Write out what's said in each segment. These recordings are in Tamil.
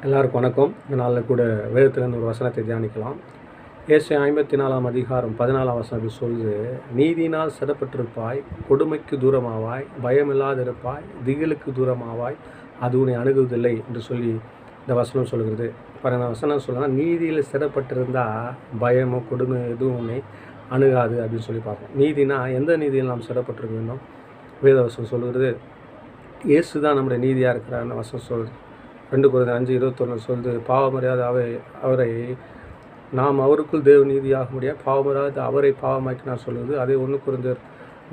எல்லாருக்கும் வணக்கம். இந்த நாளில் கூட வேதத்திலிருந்து ஒரு வசனத்தை தியானிக்கலாம். ஏசாயா 54 அதிகாரம் 14 வசனம் சொல்லுது, நீதியினால் சிறைப்பட்டிருப்பாய், கொடுமைக்கு தூரமாவாய், பயமில்லாதிருப்பாய், திகிலுக்கு தூரமாவாய், அது உன்னை அணுகுவதில்லை என்று சொல்லி இந்த வசனம் சொல்கிறது. பாருங்க, வசனம் சொல்லலாம், நீதியில் சிறைப்பட்டிருந்தால் பயமோ கொடுமை எதுவும் உன்னை அணுகாது அப்படின்னு சொல்லி பார்ப்போம். நீதினா எந்த நீதியில் நாம் சிறைப்பட்டிருக்க வேண்டும்? வேத வசனம் சொல்கிறது, இயேசு தான் நம்முடைய நீதியாக இருக்கிறார் வசனம் சொல்லுது. 2 Corinthians 5:21 சொல்லுது, பாவமறியாத அவரை நாம் அவருக்குள் தேவ நீதியாக முடியாது, பாவமறியாத அவரை பாவமாக்கினார் சொல்லுது. அதே 1 Corinthians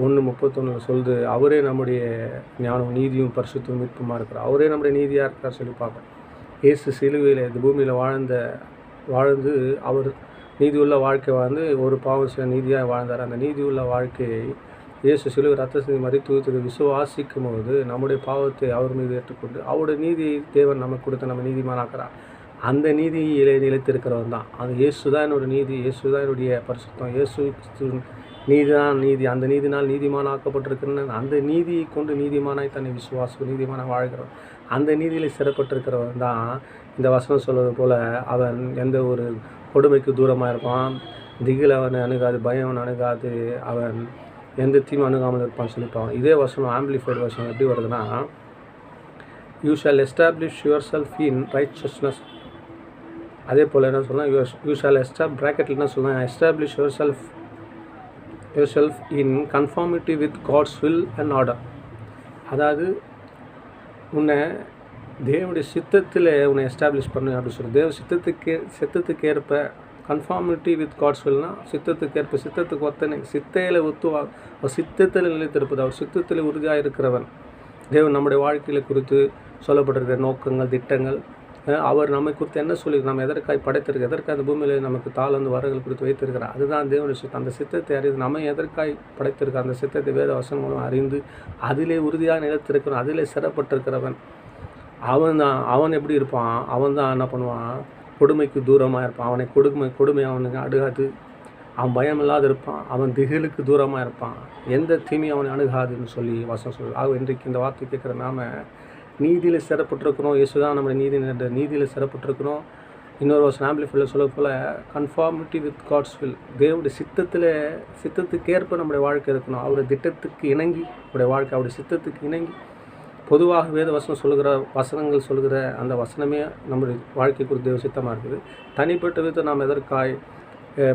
1:31 சொல்லுது, அவரே நம்முடைய ஞானம் நீதியும் பரிசுத்தமும் மீட்புமாக இருக்கிறார், அவரே நம்முடைய நீதியாக இருக்கிறார் சொல்லி பார்ப்போம். இயேசு சிலுவையில் இந்த பூமியில் வாழ்ந்து அவர் நீதியுள்ள வாழ்க்கை வாழ்ந்து ஒரு பாவம் செய்ய நீதியாக வாழ்ந்தார். அந்த நீதியுள்ள வாழ்க்கையை இயேசு சிலுவை ரத்த சிந்தி மரித்து விசுவாசிக்கும் போது நம்முடைய பாவத்தை அவர் மீது ஏற்றுக்கொண்டு அவருடைய நீதியை தேவன் நமக்கு கொடுத்து நம்ம நீதிமானாக்கிறார். அந்த நீதியிலே நிலைத்திருக்கிறவன் தான். அது இயேசு தான் என்னோட நீதி, இயேசு தான் என்னுடைய பரிசுத்தம், இயேசு நீதி தான் நீதி. அந்த நீதினால் நீதிமானாக்கப்பட்டிருக்கிறேன். அந்த நீதியை கொண்டு நீதிமானாய் தன்னை நீதிமானாக வாழ்கிறவன், அந்த நீதியில் சிறப்பட்டிருக்கிறவன் தான் இந்த வசனம் சொல்வது போல் அவன் எந்த ஒரு கொடுமைக்கு தூரமாக இருப்பான், திகில் அவனை அணுகாது, பயம் அவன் அணுகாது, அவன் எந்த தீமை அணுகாமல் இருப்பான்னு சொல்லிப்பான். இதே வசனம் ஆம்பிளிஃபைடு வசனம் எப்படி வருதுன்னா, you shall establish yourself in righteousness. அதே போல் என்ன சொல்லலாம், யூ ஷால் ப்ராக்கெட்டில் என்ன சொல்லலாம், establish yourself in conformity with God's will and order. அதாவது உன்னை தேவனுடைய சித்தத்தில் உன்னை எஸ்டாப்ளிஷ் பண்ணு அப்படின்னு சொல்லி, தேவ சித்தத்துக்கு ஏற்ப கன்ஃபார்மிட்டி வித் காட்ஸ் வில்னா சித்தத்துக்கு ஏற்ப, சித்தத்துக்கு ஒத்தனை, சித்தையில் சித்தத்தில் நிலைத்திருப்பது, அவர் சித்தத்தில் உறுதியாக இருக்கிறவன். தேவன் நம்முடைய வாழ்க்கையில் குறித்து சொல்லப்பட்டிருக்கிற நோக்கங்கள், திட்டங்கள், அவர் நம்மை குறித்து என்ன சொல்லி நம்ம எதற்காக படைத்திருக்க, எதற்காக அந்த பூமியில் நமக்கு தாளந்து வரங்கள் குறித்து வைத்திருக்கிறார், அதுதான் தேவனுடைய சித்தம். அந்த சித்தத்தை அறிந்து நம்ம எதற்காக படைத்திருக்க அந்த சித்தத்தை வேத வசனம் மூலம் அறிந்து அதிலே உறுதியாக நிலைத்திருக்கிறவன், அதிலே சிறப்பட்டிருக்கிறவன் அவன் எப்படி இருப்பான்? அவன் தான் என்ன பண்ணுவான்? கொடுமைக்கு தூரமாக இருப்பான். அவனை கொடுமை அவனுக்கு அணுகாது. அவன் பயம் இல்லாத இருப்பான். அவன் திகிலுக்கு தூரமாக இருப்பான். எந்த தீமையும் அவனை அணுகாதுன்னு சொல்லி வசனம் சொல்லுது. ஆக இன்றைக்கு இந்த வார்த்தை கேட்குற நாம் நீதியில் சிறப்பட்டிருக்கிறோம். இயேசு தான் நம்முடைய நீதியில் சிறப்பட்டிருக்கிறோம். இன்னொரு வசனம் ஆம்பிளிஃபைடில் சொல்ல போல் கன்ஃபார்மிட்டி வித் காட்ஸ் வில், தேவனுடைய சித்தத்துக்கு ஏற்ப நம்முடைய வாழ்க்கை இருக்கணும். அவருடைய திட்டத்துக்கு இணங்கி நம்முடைய வாழ்க்கை, அவருடைய சித்தத்துக்கு இணங்கி. பொதுவாக வேத வசனங்கள் சொல்கிற அந்த வசனமே நம்முடைய வாழ்க்கை குறித்து தேவ சித்தமாக இருக்குது. தனிப்பட்ட விதத்தை நாம் எதற்காய்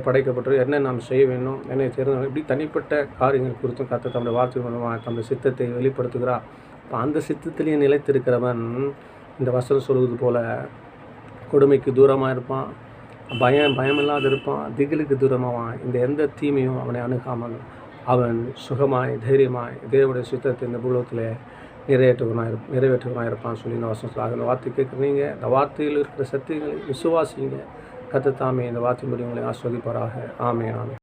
படைக்கப்பட்டோம், என்ன நாம் செய்ய வேண்டும், என்ன தெரிந்து இப்படி தனிப்பட்ட காரியங்கள் குறித்தும் கர்த்தர் தம்முடைய வார்த்தை மூலமாக தம்முடைய சித்தத்தை வெளிப்படுத்துகிறார். இப்போ அந்த சித்தத்திலேயே நிலைத்திருக்கிறவன் இந்த வசனம் சொல்வது போல் கொடுமைக்கு தூரமாக இருப்பான், பயமில்லாத இருப்பான், திகிலுக்கு தூரமாவான். இந்த எந்த தீமையும் அவனை அணுகாமல் அவன் சுகமாய் தைரியமாய் தேவனுடைய சித்தத்தை இந்த பூலோகத்தில் நிறைவேற்றுவனாக இருப்பான்னு சொல்லி இந்த வசனத்தில் இந்த வார்த்தை கேட்குறீங்க. இந்த வார்த்தையில் இருக்கிற சத்தியங்களை விசுவாசிங்க. கர்த்தர் தாமே இந்த வார்த்தை முடிவுகளை ஆஸ்வதிப்பாராக. ஆமென்.